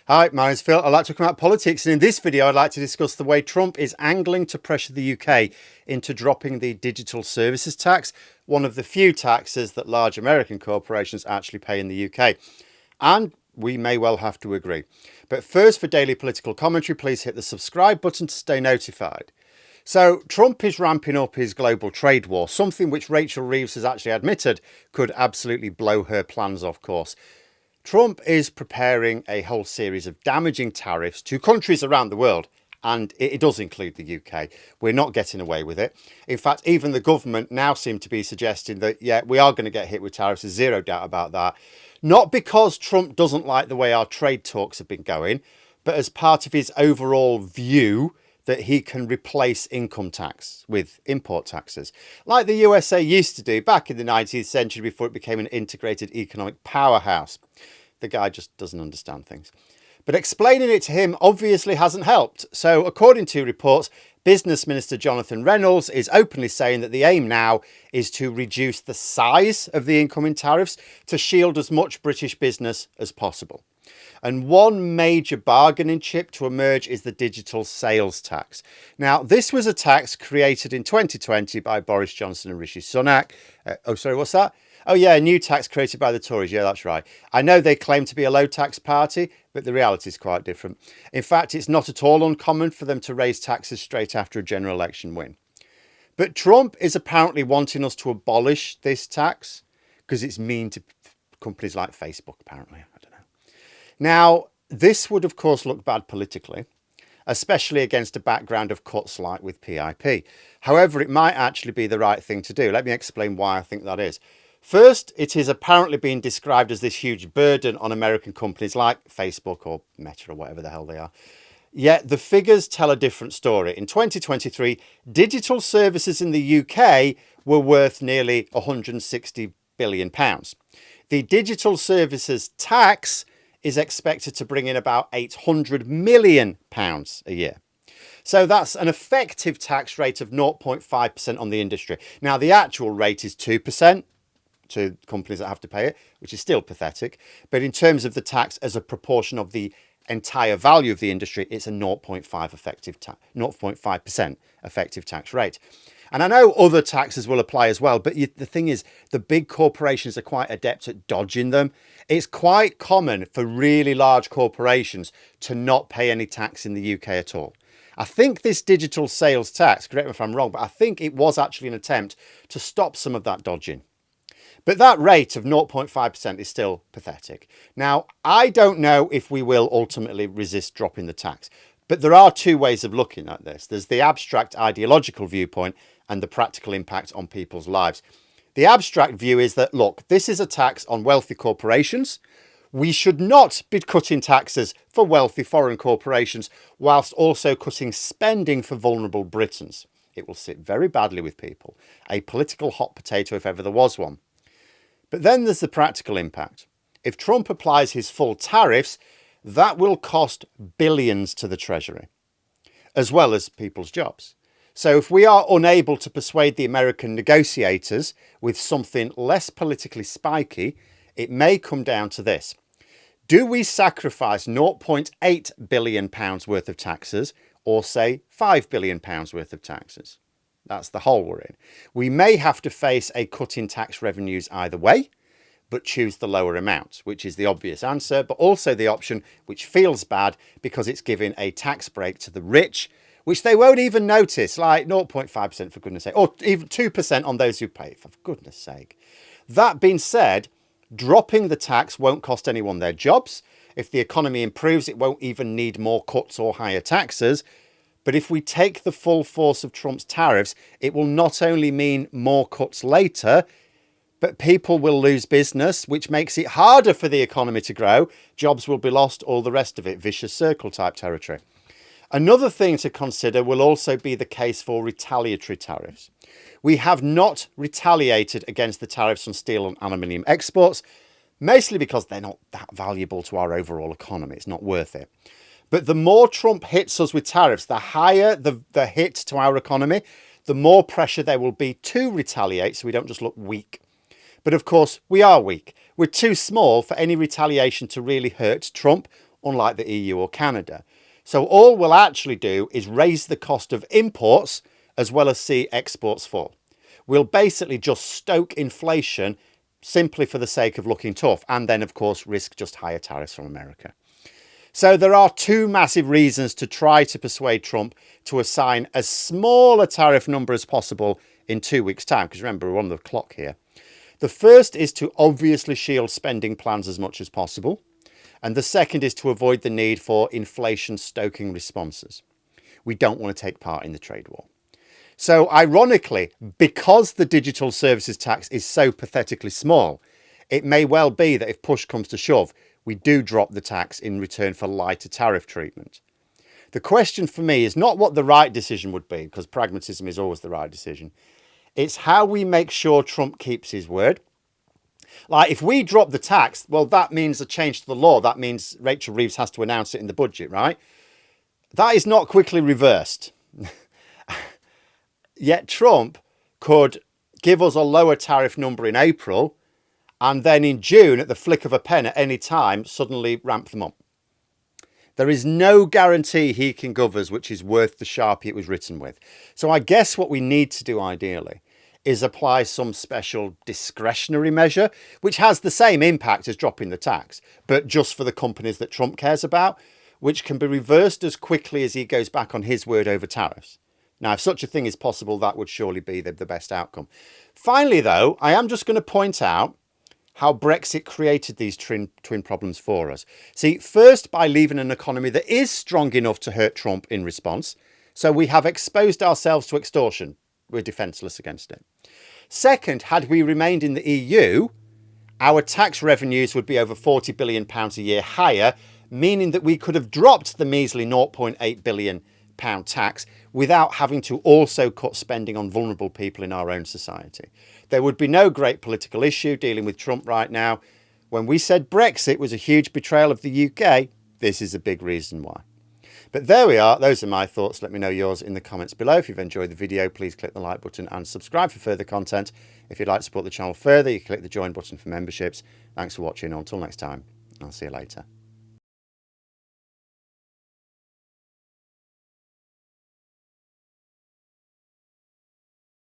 Hi, my name's Phil. I'd like to talk about politics, and in this video I'd like to discuss the way Trump is angling to pressure the UK into dropping the digital services tax, one of the few taxes that large American corporations actually pay in the UK. And we may well have to agree. But first, for daily political commentary, please hit the subscribe button to stay notified. So Trump is ramping up his global trade war, something which Rachel Reeves has actually admitted could absolutely blow her plans off course. Trump is preparing a whole series of damaging tariffs to countries around the world, and it does include the UK. We're not getting away with it. In fact, even the government now seem to be suggesting that, yeah, we are going to get hit with tariffs. There's zero doubt about that. Not because Trump doesn't like the way our trade talks have been going, but as part of his overall view that he can replace income tax with import taxes, like the USA used to do back in the 19th century before it became an integrated economic powerhouse. The guy just doesn't understand things. But explaining it to him obviously hasn't helped. So according to reports, Business Minister Jonathan Reynolds is openly saying that the aim now is to reduce the size of the incoming tariffs to shield as much British business as possible. And one major bargaining chip to emerge is the digital sales tax. Now, this was a tax created in 2020 by Boris Johnson and Rishi Sunak. What's that? Oh, yeah, a new tax created by the Tories. Yeah, that's right. I know they claim to be a low tax party, but the reality is quite different. In fact, it's not at all uncommon for them to raise taxes straight after a general election win. But Trump is apparently wanting us to abolish this tax because it's mean to companies like Facebook, apparently. I don't know. Now, this would, of course, look bad politically, especially against a background of cuts like with PIP. However, it might actually be the right thing to do. Let me explain why I think that is. First, it is apparently being described as this huge burden on American companies like Facebook or Meta or whatever the hell they are. Yet the figures tell a different story. In 2023, digital services in the UK were worth nearly £160 billion. The digital services tax is expected to bring in about £800 million a year. So that's an effective tax rate of 0.5% on the industry. Now, the actual rate is 2%. To companies that have to pay it, which is still pathetic. But in terms of the tax as a proportion of the entire value of the industry, it's a 0.5% effective tax rate. And I know other taxes will apply as well, but the thing is, the big corporations are quite adept at dodging them. It's quite common for really large corporations to not pay any tax in the UK at all. I think this digital sales tax, correct me if I'm wrong, but I think it was actually an attempt to stop some of that dodging. But that rate of 0.5% is still pathetic. Now, I don't know if we will ultimately resist dropping the tax, but there are two ways of looking at this. There's the abstract ideological viewpoint and the practical impact on people's lives. The abstract view is that, look, this is a tax on wealthy corporations. We should not be cutting taxes for wealthy foreign corporations whilst also cutting spending for vulnerable Britons. It will sit very badly with people. A political hot potato if ever there was one. But then there's the practical impact. If Trump applies his full tariffs, that will cost billions to the Treasury, as well as people's jobs. So if we are unable to persuade the American negotiators with something less politically spiky, it may come down to this. Do we sacrifice £0.8 billion worth of taxes or say £5 billion worth of taxes? That's the hole we're in. We may have to face a cut in tax revenues either way, but choose the lower amount, which is the obvious answer, but also the option which feels bad because it's giving a tax break to the rich, which they won't even notice, like 0.5% for goodness sake, or even 2% on those who pay, for goodness sake. That being said, dropping the tax won't cost anyone their jobs. If the economy improves, it won't even need more cuts or higher taxes. But if we take the full force of Trump's tariffs, it will not only mean more cuts later, but people will lose business, which makes it harder for the economy to grow. Jobs will be lost, all the rest of it, vicious circle type territory. Another thing to consider will also be the case for retaliatory tariffs. We have not retaliated against the tariffs on steel and aluminium exports, mostly because they're not that valuable to our overall economy. It's not worth it. But the more Trump hits us with tariffs, the higher the hit to our economy, the more pressure there will be to retaliate so we don't just look weak. But of course, we are weak. We're too small for any retaliation to really hurt Trump unlike the EU or Canada. So all we'll actually do is raise the cost of imports as well as see exports fall. We'll basically just stoke inflation simply for the sake of looking tough, and then of course risk just higher tariffs from America. So there are two massive reasons to try to persuade Trump to assign as small a tariff number as possible in 2 weeks' time, because remember, we're on the clock here. The first is to obviously shield spending plans as much as possible. And the second is to avoid the need for inflation-stoking responses. We don't want to take part in the trade war. So ironically, because the digital services tax is so pathetically small, it may well be that if push comes to shove, we do drop the tax in return for lighter tariff treatment. The question for me is not what the right decision would be, because pragmatism is always the right decision. It's how we make sure Trump keeps his word. Like, if we drop the tax, well, that means a change to the law. That means Rachel Reeves has to announce it in the budget, right? That is not quickly reversed. Yet Trump could give us a lower tariff number in April, and then in June, at the flick of a pen at any time, suddenly ramp them up. There is no guarantee he can give us which is worth the Sharpie it was written with. So I guess what we need to do ideally is apply some special discretionary measure, which has the same impact as dropping the tax, but just for the companies that Trump cares about, which can be reversed as quickly as he goes back on his word over tariffs. Now, if such a thing is possible, that would surely be the best outcome. Finally, though, I am just going to point out how Brexit created these twin problems for us. See, first, by leaving an economy that is strong enough to hurt Trump in response. So we have exposed ourselves to extortion. We're defenceless against it. Second, had we remained in the EU, our tax revenues would be over £40 billion a year higher, meaning that we could have dropped the measly £0.8 billion tax without having to also cut spending on vulnerable people in our own society. There would be no great political issue dealing with Trump right now. When we said Brexit was a huge betrayal of the UK, this is a big reason why. But there we are. Those are my thoughts. Let me know yours in the comments below. If you've enjoyed the video, please click the like button and subscribe for further content. If you'd like to support the channel further, you click the join button for memberships. Thanks for watching. Until next time, I'll see you later.